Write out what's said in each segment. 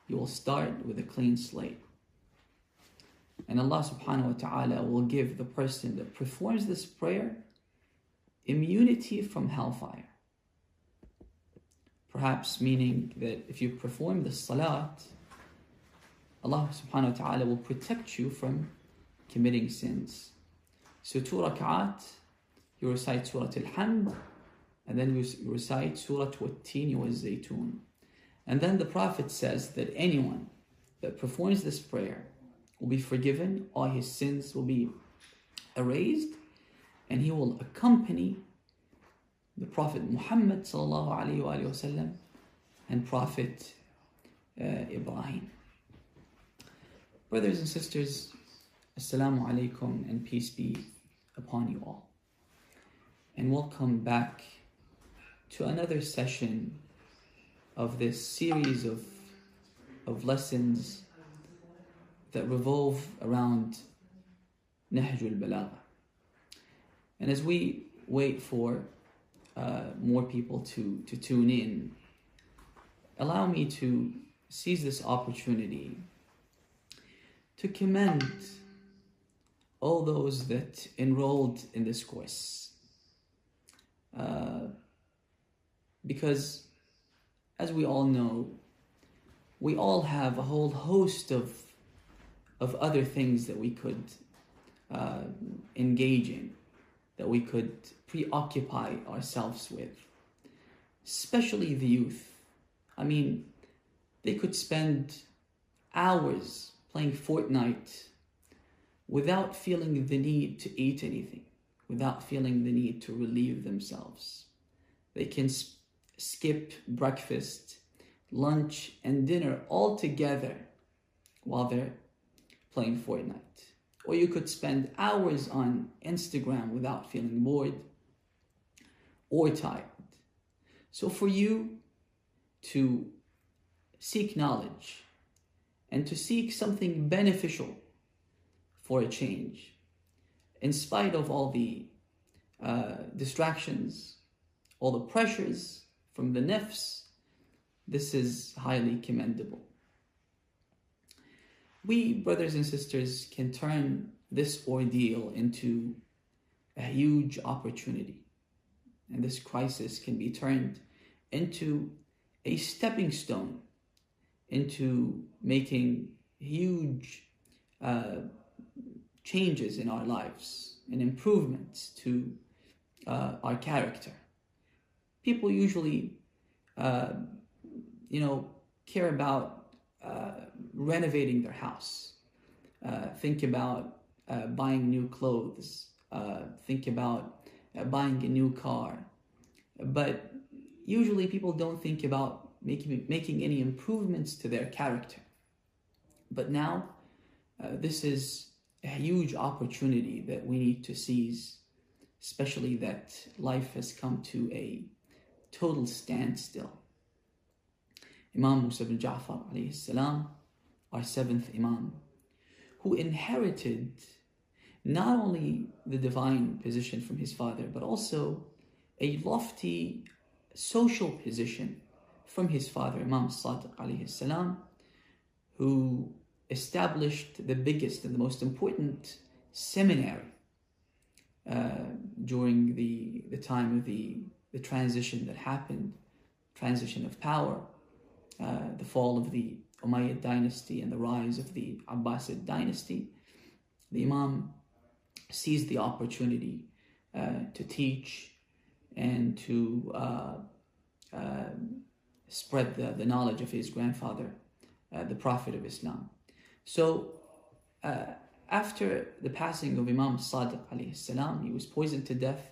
you will start with a clean slate. And Allah subhanahu wa ta'ala will give the person that performs this prayer immunity from hellfire. Perhaps meaning that if you perform the salat, Allah subhanahu wa ta'ala will protect you from committing sins. So 2 rak'at, you recite Surah Al-Hamd, and then you recite Surah Wat-Tini Wa-Zaytun. And then the Prophet says that anyone that performs this prayer will be forgiven, all his sins will be erased, and he will accompany the Prophet Muhammad sallallahu alaihi wasallam and Prophet Ibrahim. Brothers and sisters, Assalamu alaikum and peace be upon you all. And welcome back to another session of this series of lessons that revolve around Nahjul Balagha. And as we wait for more people to tune in, allow me to seize this opportunity to commend all those that enrolled in this course. Because as we all know, we all have a whole host of other things that we could engage in, that we could preoccupy ourselves with, especially the youth. I mean, they could spend hours playing Fortnite without feeling the need to eat anything, without feeling the need to relieve themselves. They can skip breakfast, lunch, and dinner all together while they're playing Fortnite. Or you could spend hours on Instagram without feeling bored or tired. So for you to seek knowledge and to seek something beneficial for a change, in spite of all the distractions, all the pressures from the nafs, this is highly commendable. We, brothers and sisters, can turn this ordeal into a huge opportunity. And this crisis can be turned into a stepping stone into making huge changes in our lives and improvements to our character. People usually, care about renovating their house, think about buying new clothes, think about buying a new car. But usually people don't think about making any improvements to their character. But now, this is a huge opportunity that we need to seize, especially that life has come to a total standstill. Imam Musa bin Ja'far alayhi salam, our seventh Imam, who inherited not only the divine position from his father, but also a lofty social position from his father, Imam Sadiq alayhi salam, who established the biggest and the most important seminary during the time of the transition that happened, transition of power, the fall of the Umayyad dynasty and the rise of the Abbasid dynasty. The Imam seized the opportunity to teach and to spread the knowledge of his grandfather, the Prophet of Islam. So after the passing of Imam Sadiq alayhi salam, he was poisoned to death.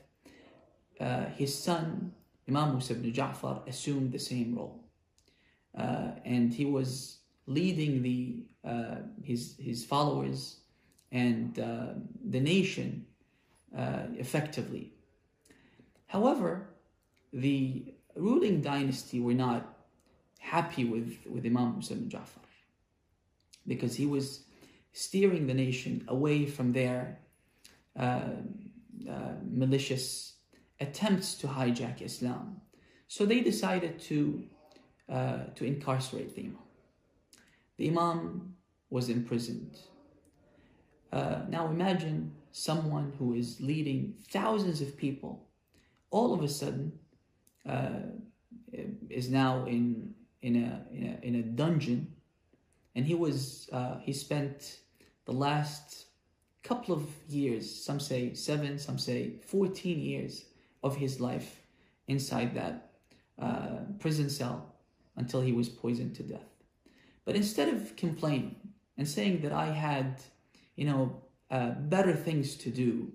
His son, Imam Musa bin Ja'far, assumed the same role. And he was leading his followers and the nation effectively. However, the ruling dynasty were not happy with Imam Musa bin Ja'far, because he was steering the nation away from their malicious attempts to hijack Islam. So they decided to incarcerate the Imam. The Imam was imprisoned. Now imagine someone who is leading thousands of people, all of a sudden is now in a dungeon, and he spent the last couple of years, some say 7, some say 14 years of his life inside that prison cell until he was poisoned to death. But instead of complaining and saying that I had, better things to do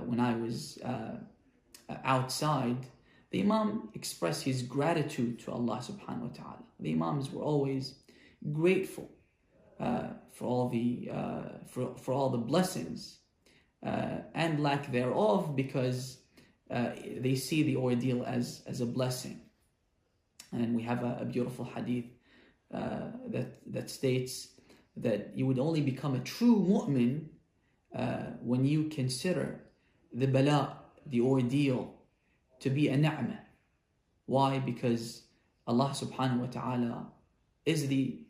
when I was outside, the Imam expressed his gratitude to Allah subhanahu wa ta'ala. The Imams were always grateful for all the blessings and lack thereof, because they see the ordeal as a blessing. And we have a beautiful hadith that states that you would only become a true mu'min when you consider the bala, the ordeal, to be a ni'mah. Why? Because Allah subhanahu wa ta'ala is the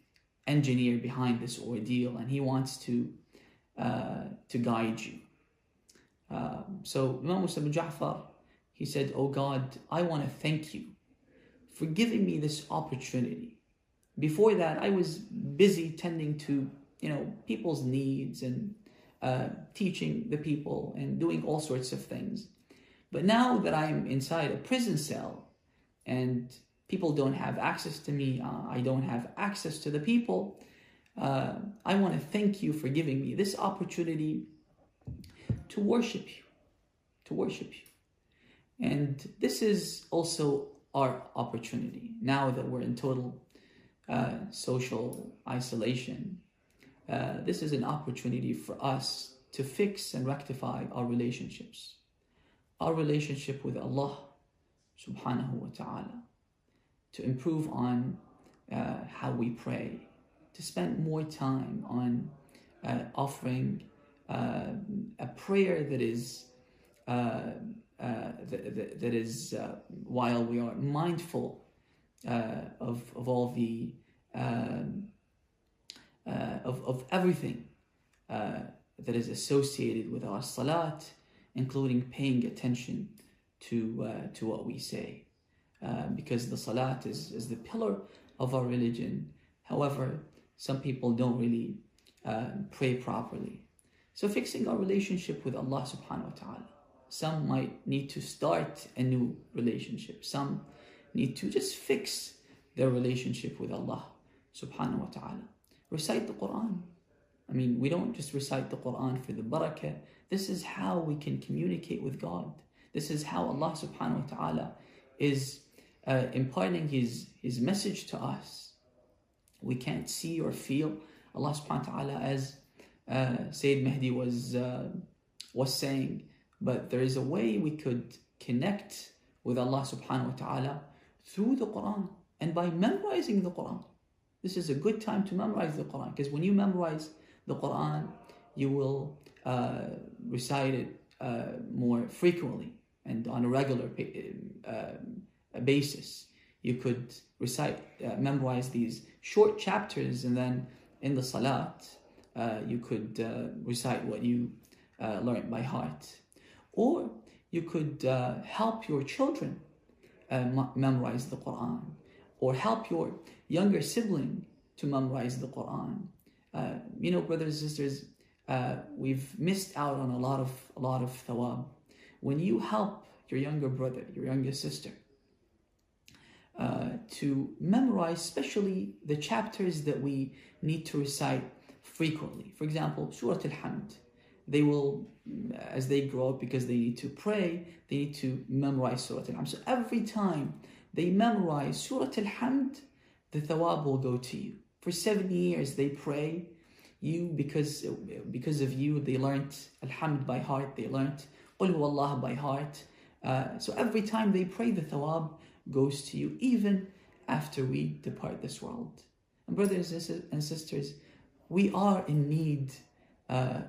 engineer behind this ordeal, and He wants to guide you. So Imam Musa bin Ja'far, he said, "Oh God, I want to thank you for giving me this opportunity. Before that, I was busy tending to people's needs and teaching the people and doing all sorts of things. But now that I'm inside a prison cell and people don't have access to me, I don't have access to the people, I want to thank you for giving me this opportunity to worship you, And this is also our opportunity. Now that we're in total social isolation, this is an opportunity for us to fix and rectify our relationships. Our relationship with Allah subhanahu wa ta'ala, to improve on how we pray, to spend more time on offering a prayer that is while we are mindful of all the of everything that is associated with our salat, including paying attention to what we say, because the salat is the pillar of our religion. However, some people don't really pray properly. So fixing our relationship with Allah subhanahu wa ta'ala. Some might need to start a new relationship. Some need to just fix their relationship with Allah subhanahu wa ta'ala. Recite the Quran. I mean, we don't just recite the Quran for the barakah. This is how we can communicate with God. This is how Allah subhanahu wa ta'ala is imparting His message to us. We can't see or feel Allah subhanahu wa ta'ala, as Sayyid Mahdi was saying, but there is a way we could connect with Allah subhanahu wa ta'ala through the Quran and by memorizing the Quran. This is a good time to memorize the Quran, because when you memorize the Quran, you will recite it more frequently and on a regular basis. You could memorize these short chapters, and then in the salat, you could recite what you learned by heart. Or you could help your children memorize the Quran, or help your younger sibling to memorize the Quran. Brothers and sisters, we've missed out on a lot of thawab. When you help your younger brother, your younger sister, to memorize, especially the chapters that we need to recite frequently. For example, Surah Al-Hamd. They will, as they grow up, because they need to pray, they need to memorize Surah Al-Hamd. So every time they memorize Surah Al-Hamd, the thawab will go to you. For 7 years they pray, because of you, they learned Al-Hamd by heart, they learned Qul Huwallah by heart. So every time they pray, the thawab goes to you, even after we depart this world. And brothers and sisters, we are in need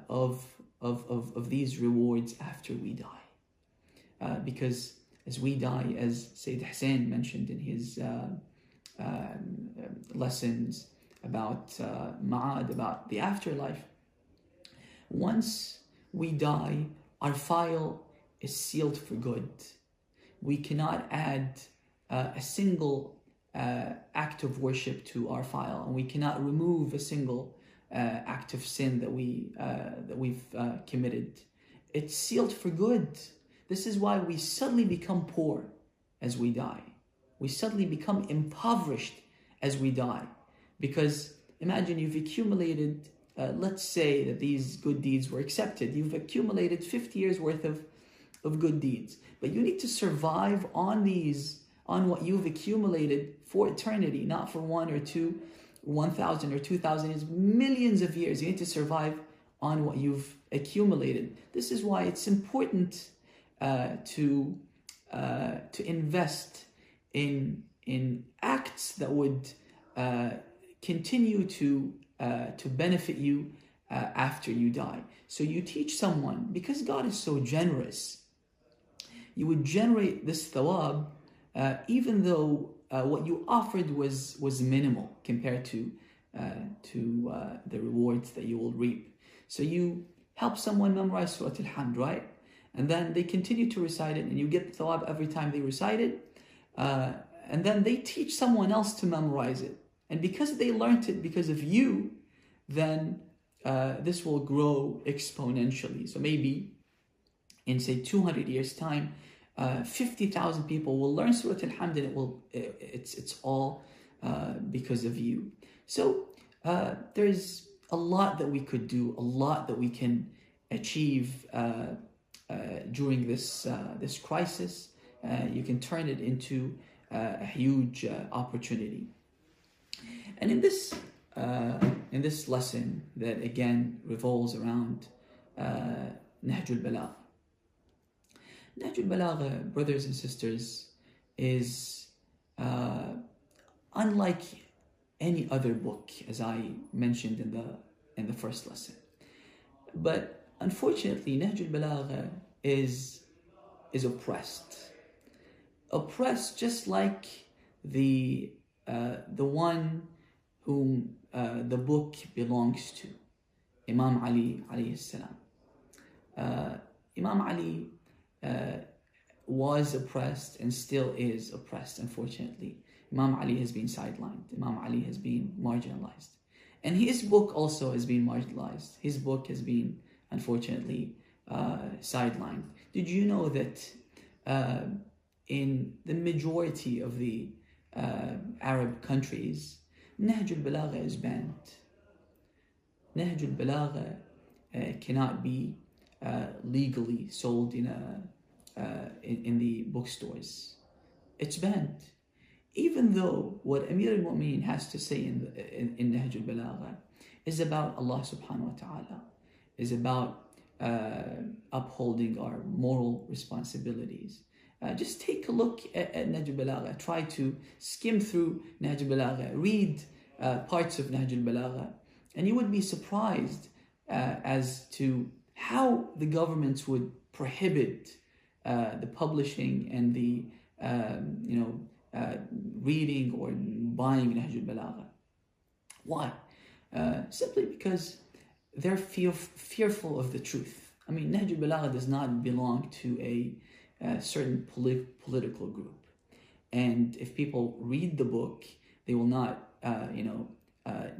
of these rewards after we die. Because as we die, as Sayyid Hussein mentioned in his lessons about Ma'ad, about the afterlife. Once we die, our file is sealed for good. We cannot add a single act of worship to our file, and we cannot remove a single act of sin that we've committed. It's sealed for good. This is why we suddenly become poor as we die. We suddenly become impoverished as we die. Because imagine you've accumulated, let's say that these good deeds were accepted. You've accumulated 50 years worth of good deeds. But you need to survive on what you've accumulated for eternity, not for 1 or 2, 1,000 or 2,000 years, millions of years. You need to survive on what you've accumulated. This is why it's important to invest in acts that would continue to benefit you after you die. So you teach someone, because God is so generous, you would generate this thawab even though what you offered was minimal compared to the rewards that you will reap. So you help someone memorize Surah Al-Hamd, right? And then they continue to recite it, and you get the thawab every time they recite it. And then they teach someone else to memorize it. And because they learned it because of you, then this will grow exponentially. So maybe in, say, 200 years' time, 50,000 people will learn Surah Al-Hamd, and it's all because of you. So there's a lot that we could do, a lot that we can achieve during this crisis. You can turn it into a huge opportunity. And in this lesson that again revolves around Nahjul Balagha. Nahjul Balagha, brothers and sisters, is unlike any other book, as I mentioned in the first lesson. But unfortunately, Nahjul Balagha is oppressed, just like the one whom the book belongs to, Imam Ali alayhi salam. Imam Ali was oppressed and still is oppressed, unfortunately. Imam Ali has been sidelined. Imam Ali has been marginalized. And his book also has been marginalized. His book has been, unfortunately, sidelined. Did you know that in the majority of the Arab countries, Nahjul Balagha is banned? Nahjul Balagha cannot be legally sold in the bookstores. It's banned. Even though what Amir al-Mu'mineen has to say in Nahjul Balagha is about Allah subhanahu wa ta'ala, is about upholding our moral responsibilities. Just take a look at Nahjul Balagha. Try to skim through Nahjul Balagha. Read parts of Nahjul Balagha. And you would be surprised as to how the governments would prohibit the publishing and the reading or buying Nahjul Balagha. Why? Simply because they're fearful of the truth. I mean, Nahjul Balagha does not belong to a certain political group. And if people read the book, they will not,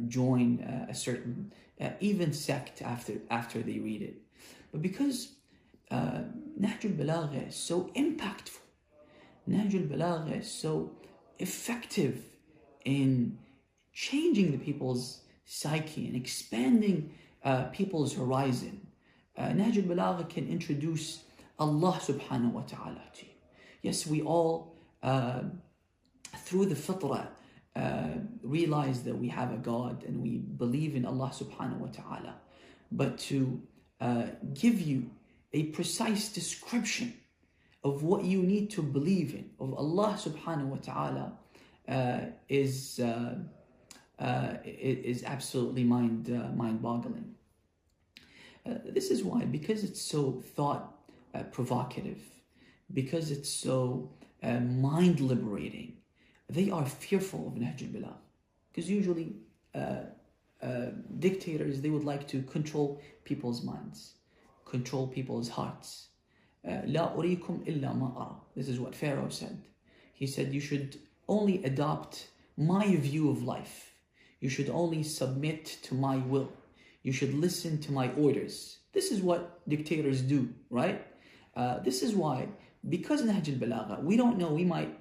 join a certain, even sect after they read it. But because Nahjul Balagha is so impactful, Nahjul Balagha is so effective in changing the people's psyche and expanding people's horizon. Nahjul Balagha can introduce Allah subhanahu wa ta'ala to you. Yes, we all, through the fitrah, realize that we have a God and we believe in Allah subhanahu wa ta'ala. But to give you a precise description of what you need to believe in, of Allah subhanahu wa ta'ala, is absolutely mind-boggling. This is why, because it's so thought-provocative, because it's so mind-liberating, they are fearful of Nahjul Balagha. Because usually dictators, they would like to control people's minds, control people's hearts. لا أريكم إلا ما أرى. This is what Pharaoh said. He said, you should only adopt my view of life. You should only submit to my will. You should listen to my orders. This is what dictators do, right? This is why, because Nahjul Balagha, we don't know, we might,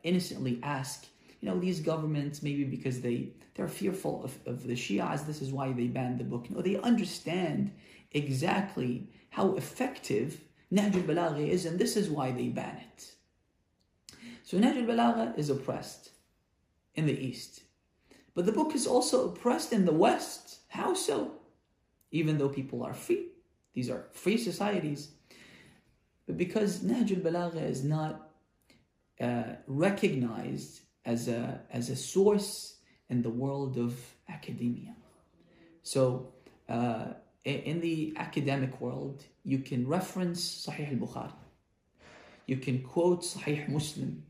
innocently ask, these governments, maybe because they're fearful of the Shias, this is why they banned the book. No, they understand exactly how effective Nahjul Balagha is, and this is why they ban it. So Nahjul Balagha is oppressed in the East. But the book is also oppressed in the West. How so? Even though people are free. These are free societies. But because Nahjul Balagha is not recognized as a source in the world of academia. So in the academic world, you can reference Sahih al-Bukhari. You can quote Sahih Muslim,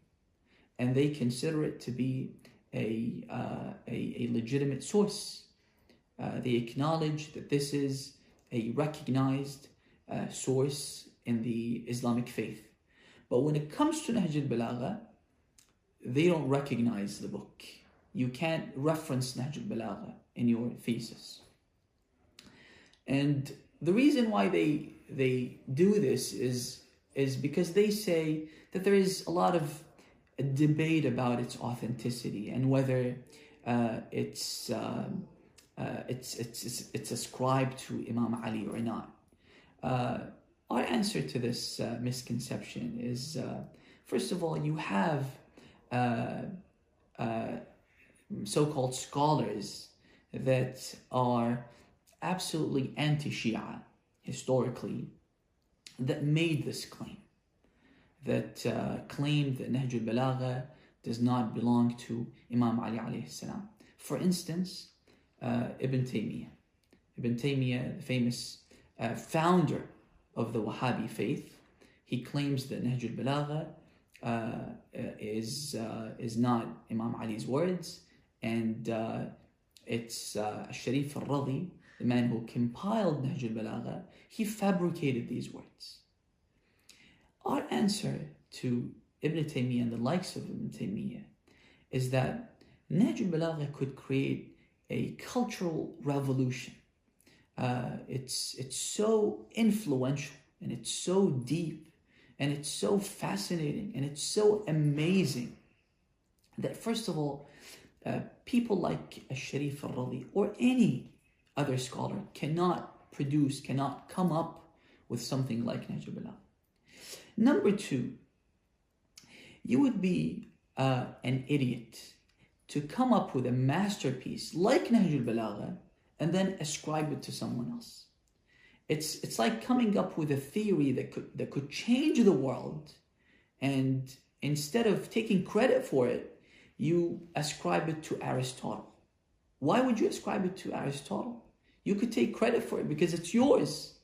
and they consider it to be a legitimate source. They acknowledge that this is a recognized source in the Islamic faith. But when it comes to Nahjul Balagha, they don't recognize the book. You can't reference Nahjul Balagha in your thesis. And the reason why they do this is because they say that there is a lot of debate about its authenticity and whether it's ascribed to Imam Ali or not. Our answer to this misconception is, first of all, you have so-called scholars that are absolutely anti-Shia historically that made this claim, that claimed that Nahjul Balagha does not belong to Imam Ali alayhi salam. For instance, Ibn Taymiyyah. Ibn Taymiyyah, the famous founder of the Wahhabi faith, he claims that Nahjul Balagha is not Imam Ali's words, and it's Sharif al-Radhi, the man who compiled Nahjul Balagha, he fabricated these words. Our answer to Ibn Taymiyyah and the likes of Ibn Taymiyyah is that Nahjul Balagha could create a cultural revolution. It's so influential, and it's so deep, and it's so fascinating, and it's so amazing that, first of all, people like Sharif al-Radhi or any other scholar cannot come up with something like Nahjul Balagha. Number two, you would be an idiot to come up with a masterpiece like Nahjul Balagha and then ascribe it to someone else. It's like coming up with a theory that could change the world, and instead of taking credit for it, you ascribe it to Aristotle. Why would you ascribe it to Aristotle? You could take credit for it because it's yours.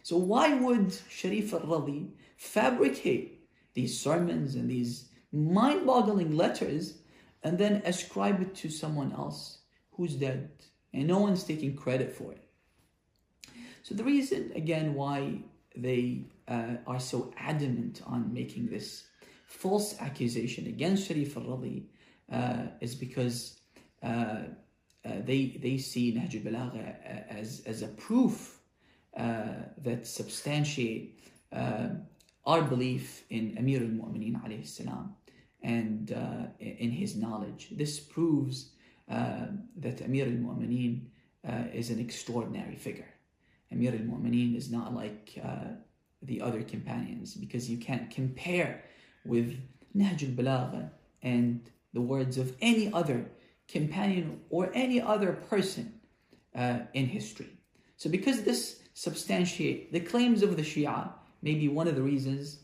So why would Sharif al-Radhi fabricate these sermons and these mind-boggling letters and then ascribe it to someone else who's dead, and no one's taking credit for it? So the reason, again, why they are so adamant on making this false accusation against Sharif al-Radhi is because they see Nahjul Balagha as a proof that substantiate our belief in Amir al-Mu'mineen alayhi salam and in his knowledge. This proves that Amir al-Mu'mineen is an extraordinary figure. Amir al-Mu'mineen is not like the other companions, because you can't compare with Nahjul Balagha and the words of any other companion or any other person in history. So because this substantiate the claims of the Shia, maybe one of the reasons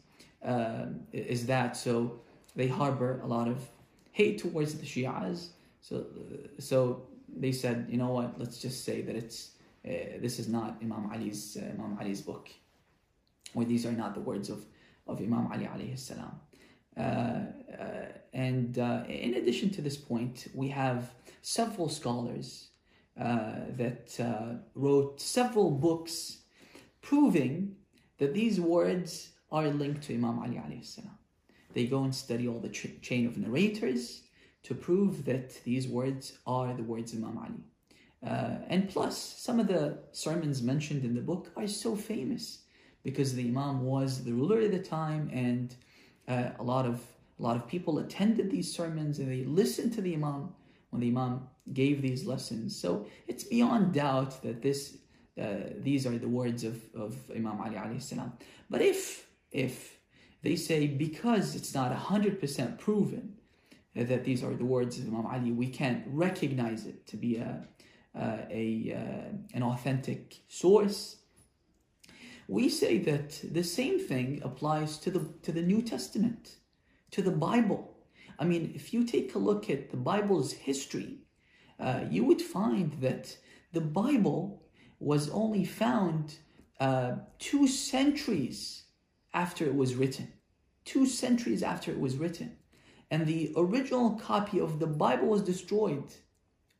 is that so they harbor a lot of hate towards the Shias. So they said, you know what, let's just say that this is not Imam Ali's book, or these are not the words of Imam Ali alayhi salam. In addition to this point, we have several scholars that wrote several books proving that these words are linked to Imam Ali alayhi salam. They go and study all the chain of narrators to prove that these words are the words of Imam Ali. And plus, some of the sermons mentioned in the book are so famous because the Imam was the ruler at the time, and a lot of people attended these sermons and they listened to the Imam when the Imam gave these lessons. So it's beyond doubt that these are the words of Imam Ali alayhi salam. But if they say because it's not 100% proven that these are the words of Imam Ali, we can't recognize it to be an authentic source, we say that the same thing applies to the New Testament, to the Bible. I mean, if you take a look at the Bible's history, you would find that the Bible was only found 2 centuries after it was written. 2 centuries after it was written. And the original copy of the Bible was destroyed.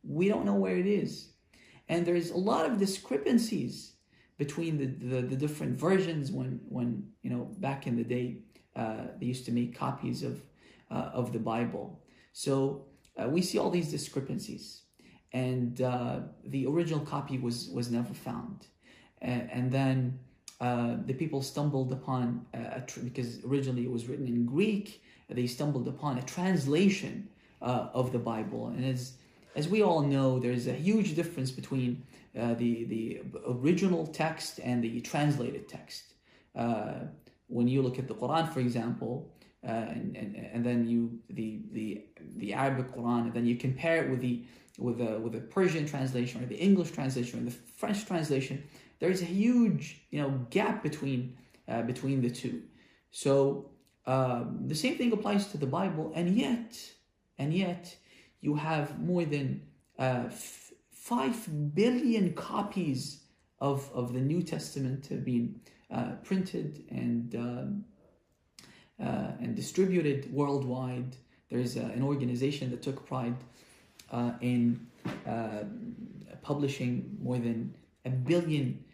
We don't know where it is. And there's a lot of discrepancies between the different versions when back in the day they used to make copies of the Bible. So we see all these discrepancies, and the original copy was never found. And then the people stumbled upon because originally it was written in Greek. They stumbled upon a translation of the Bible, and as we all know, there's a huge difference between the original text and the translated text. When you look at the Quran, for example, and then the Arabic Quran, and then you compare it with the Persian translation or the English translation or the French translation, there's a huge gap between the two. So the same thing applies to the Bible, and yet you have more than 5 billion copies of the New Testament have been printed and distributed worldwide. There's an organization that took pride in publishing more than 1 billion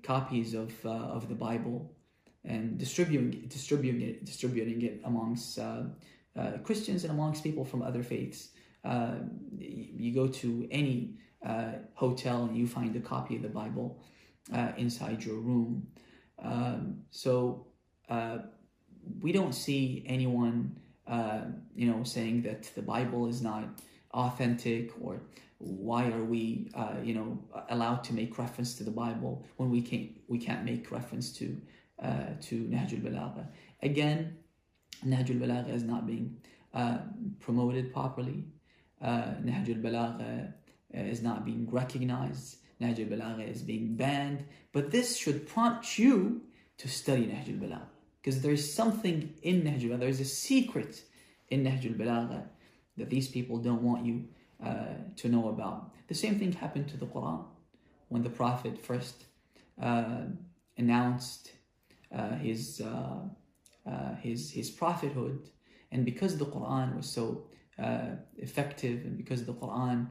copies of the Bible and distributing it amongst Christians and amongst people from other faiths. You go to any hotel and you find a copy of the Bible inside your room. So we don't see anyone saying that the Bible is not authentic, or why are we allowed to make reference to the Bible when we can't make reference to Nahjul Balagha. Again, Nahjul Balagha is not being promoted properly. Nahjul Balagha is not being recognized. Nahjul Balagha is being banned. But this should prompt you to study Nahjul Balagha, because there's something in Nahjul Balagha, there's a secret in Nahjul Balagha that these people don't want you to know about. The same thing happened to the Quran. When the Prophet first announced his prophethood, and because the Quran was so effective, and because the Quran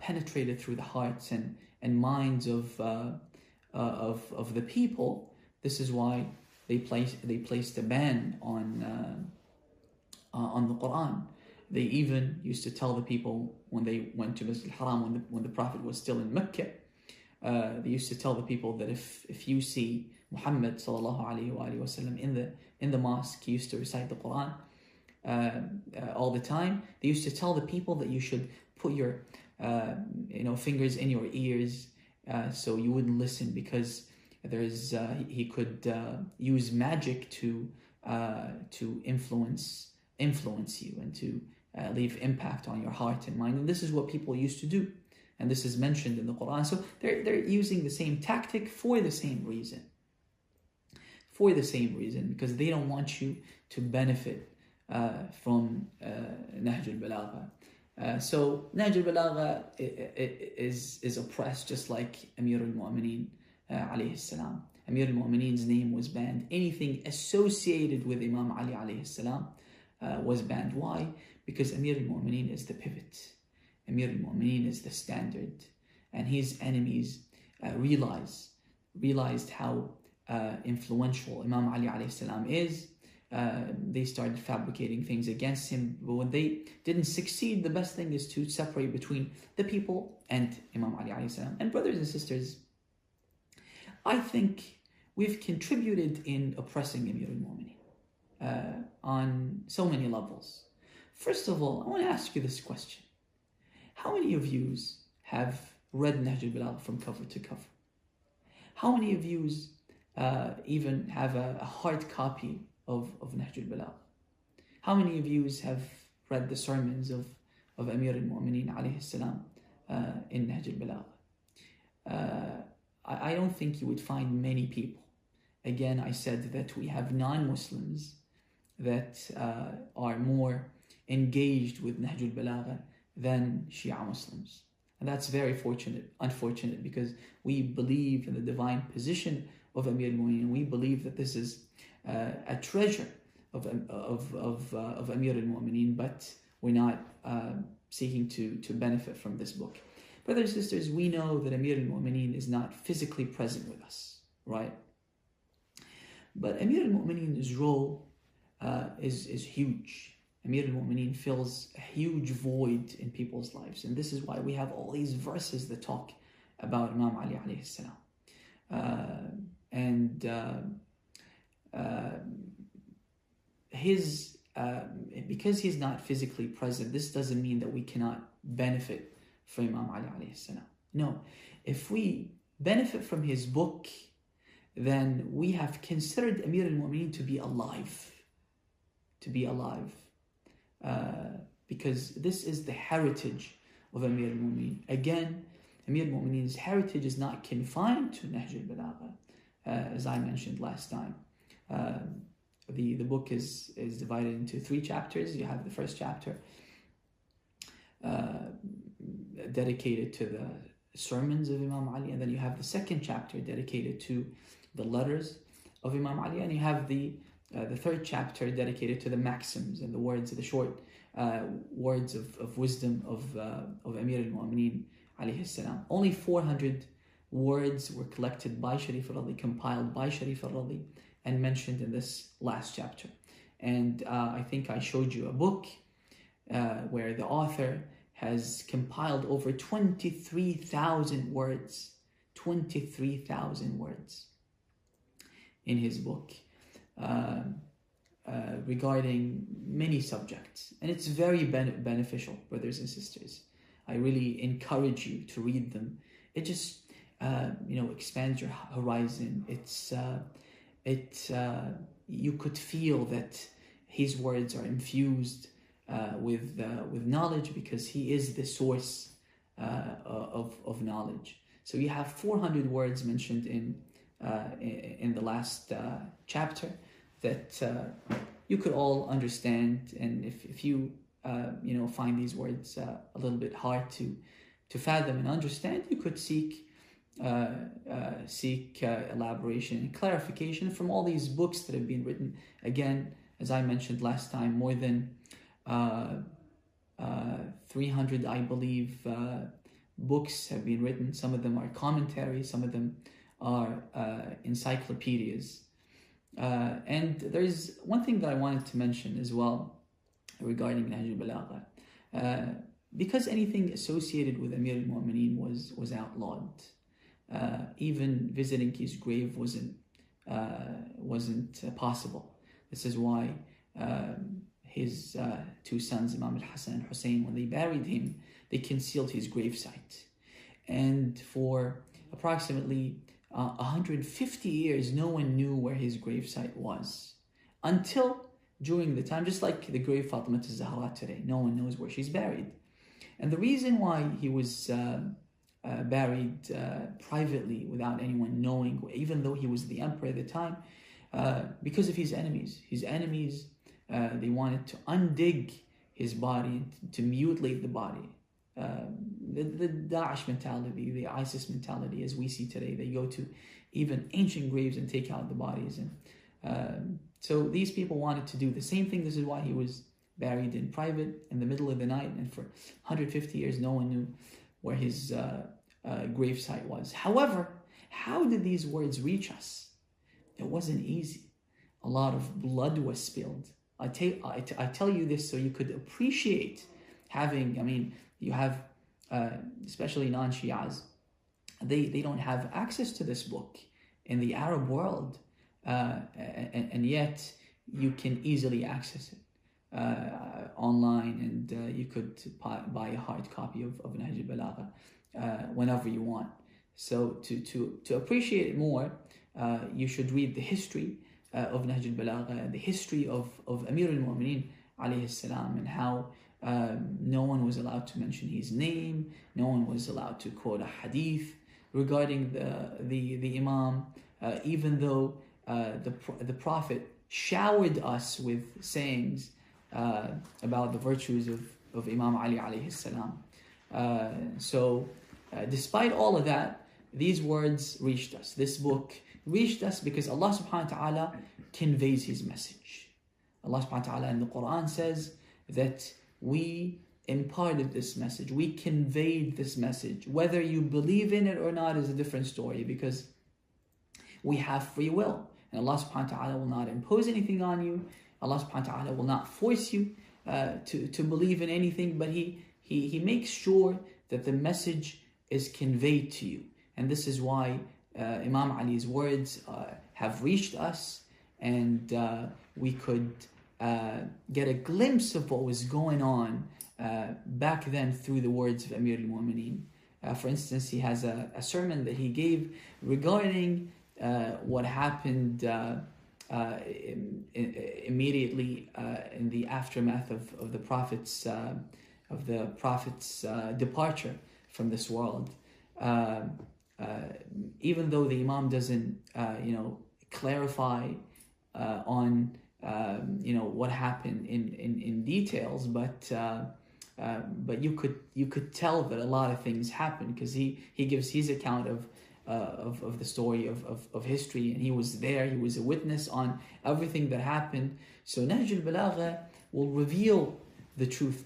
penetrated through the hearts and minds of the people, this is why they placed a ban on the Quran. They even used to tell the people when they went to Masjid al-Haram, when the Prophet was still in Mecca, they used to tell the people that if you see Muhammad sallallahu alaihi wasallam in the mosque, he used to recite the Quran all the time. They used to tell the people that you should put your fingers in your ears so you wouldn't listen, because he could use magic to influence you and to leave impact on your heart and mind. And this is what people used to do, and this is mentioned in the Quran. So they're using the same tactic for the same reason. Because they don't want you to benefit from Nahjul Balagha. So Nahjul Balagha is oppressed, just like Amir al-Mu'mineen alayhi salam. Amir al-Mu'mineen's name was banned. Anything associated with Imam Ali alayhi salam was banned. Why? Because Amir al-Mu'mineen is the pivot. Amir al-Mu'mineen is the standard. And his enemies realized how influential Imam Ali alayhi salam is. They started fabricating things against him. But when they didn't succeed, the best thing is to separate between the people and Imam Ali alayhi salam. And brothers and sisters, I think we've contributed in oppressing Amir al-Mu'mineen on so many levels. First of all, I want to ask you this question. How many of you have read Nahjul Balagha from cover to cover? How many of you even have a hard copy of Nahjul Balagha? How many of you have read the sermons of Amir al-Mu'mineen alayhi salam in Nahjul Balagha? I don't think you would find many people. Again, I said that we have non-Muslims that are more engaged with Nahjul Balagha than Shia Muslims. And that's very unfortunate, because we believe in the divine position of Amir al-Mu'mineen. We believe that this is a treasure of Amir al-Mu'mineen, but we're not seeking to benefit from this book. Brothers and sisters, we know that Amir al-Mu'mineen is not physically present with us, right? But Amir al-Mu'mineen's role is huge. Amir al-Mu'mineen fills a huge void in people's lives. And this is why we have all these verses that talk about Imam Ali alayhi salam. Because he's not physically present, this doesn't mean that we cannot benefit from Imam Ali alayhi salam. No, if we benefit from his book, then we have considered Amir al-Mu'mineen to be alive. Because this is the heritage of Amir al-Mu'mineen. Again, Amir al-Mu'mineen's heritage is not confined to Nahjul Balagha, as I mentioned last time. The book is divided into 3 chapters. You have the first chapter dedicated to the sermons of Imam Ali, and then you have the second chapter dedicated to the letters of Imam Ali, and you have the third chapter dedicated to the maxims and the words, the short words of wisdom of Amir al-Mu'mineen alayhi salam. Only 400 words were collected by Sharif al-Radi, compiled by Sharif al-Radi, and mentioned in this last chapter. And I think I showed you a book where the author has compiled over 23,000 words. 23,000 words in his book. Regarding many subjects, and it's very beneficial, brothers and sisters. I really encourage you to read them. It just expands your horizon. You could feel that his words are infused with knowledge, because he is the source of knowledge. So you have 400 words mentioned in the last chapter that you could all understand. And if you find these words a little bit hard to fathom and understand, you could seek elaboration and clarification from all these books that have been written. Again, as I mentioned last time, more than 300, I believe, books have been written. Some of them are commentaries, some of them are encyclopedias. And there's one thing that I wanted to mention as well regarding Nahjul Balagha. Because anything associated with Amir al-Mu'mineen was outlawed. Even visiting his grave wasn't possible. This is why his 2 sons, Imam al-Hasan and Hussein, when they buried him, they concealed his gravesite. And for approximately 150 years, no one knew where his gravesite was. Until during the time, just like the grave Fatima al-Zahra today, no one knows where she's buried. And the reason why he was buried privately without anyone knowing, even though he was the emperor at the time, because of his enemies. His enemies, they wanted to undig his body, to mutilate the body. the Daesh mentality, the ISIS mentality as we see today. They go to even ancient graves and take out the bodies. And so these people wanted to do the same thing. This is why he was buried in private in the middle of the night. And for 150 years, no one knew where his gravesite was. However, how did these words reach us? It wasn't easy. A lot of blood was spilled. I tell you this so you could appreciate having, you have, especially non-Shias, they don't have access to this book in the Arab world, and yet you can easily access it online, and you could buy a hard copy of Nahjul Balagha whenever you want. So to appreciate it more, you should read the history of Nahjul Balagha, the history of Amir al-Mu'mineen alayhi salam, and how no one was allowed to mention his name, no one was allowed to quote a hadith regarding the Imam, even though the Prophet showered us with sayings about the virtues of Imam Ali alayhi salam. So despite all of that, these words reached us. This book reached us because Allah subhanahu wa ta'ala conveys His message. Allah subhanahu wa ta'ala in the Quran says that we imparted this message, we conveyed this message. Whether you believe in it or not is a different story, because we have free will. And Allah subhanahu wa ta'ala will not impose anything on you. Allah subhanahu wa ta'ala will not force you to believe in anything, but He makes sure that the message is conveyed to you. And this is why Imam Ali's words have reached us, and we could get a glimpse of what was going on back then through the words of Amir al-Mu'mineen. For instance, he has a sermon that he gave regarding what happened immediately in the aftermath of the Prophet's departure from this world. Even though the Imam doesn't, clarify on, what happened in details, but you could tell that a lot of things happened, because he gives his account of the story of history, and he was there, he was a witness on everything that happened. So Nahjul Balagha will reveal the truth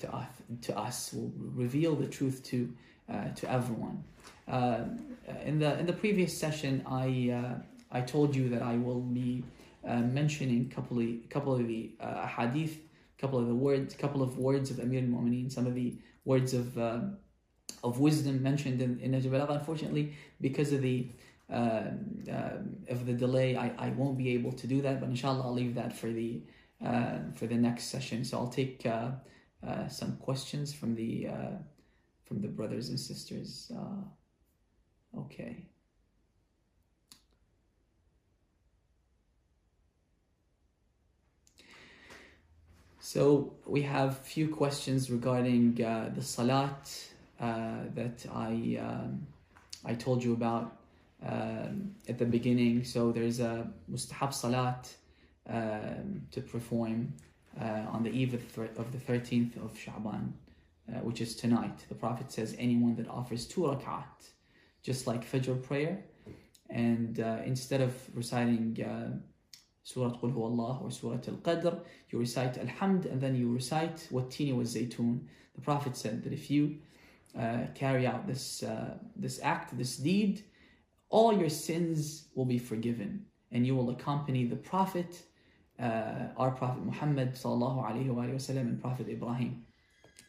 to us, will reveal the truth to everyone. In the previous session, I told you that I will be mentioning couple of the hadith, couple of words of Amir al-Mu'mineen, some of the words of wisdom mentioned in Nahjul Balagha. Unfortunately, because of the delay, I won't be able to do that. But inshallah, I'll leave that for the next session. So I'll take some questions from the brothers and sisters. Okay. So we have few questions regarding the salat that I told you about at the beginning. So there's a mustahab salat to perform on the eve of the 13th of Sha'ban, which is tonight. The Prophet says anyone that offers 2 rak'at, just like Fajr prayer, and instead of reciting Surah Qul Huwallah or Surah Al-Qadr, you recite Alhamd, and then you recite Wat-Tini wa-Zaytun. The Prophet said that if you carry out this act, this deed, all your sins will be forgiven, and you will accompany the Prophet, our Prophet Muhammad sallallahu alaihi wasallam, and Prophet Ibrahim.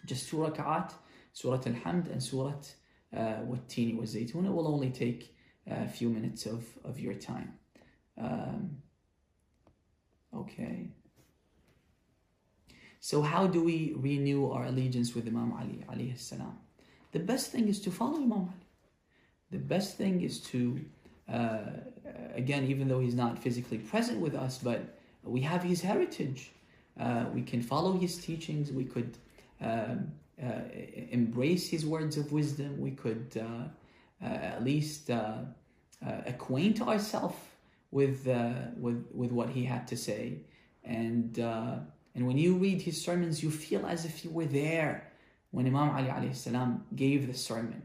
Just 2 rak'at, Surah Al-Hamd and Surah Wat-Tini wa-Zaytun. It will only take a few minutes of your time. Okay. So how do we renew our allegiance with Imam Ali alayhi salam? The best thing is to follow Imam Ali. The best thing is to, again, even though he's not physically present with us, but we have his heritage. We can follow his teachings. We could embrace his words of wisdom. We could at least acquaint ourselves with what he had to say, and when you read his sermons, you feel as if you were there when Imam Ali alayhi salam gave the sermon.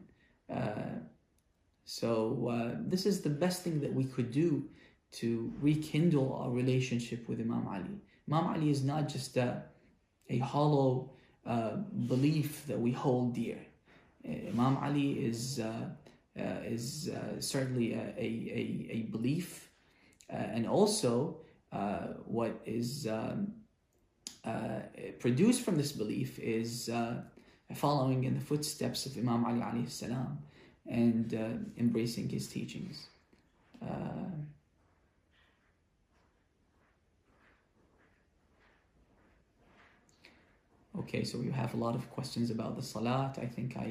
This is the best thing that we could do to rekindle our relationship with Imam Ali. Imam Ali is not just a hollow belief that we hold dear. Imam Ali is certainly a belief, and also what is produced from this belief is following in the footsteps of Imam Ali alayhi salam and embracing his teachings. Okay, so we have a lot of questions about the salat. I think I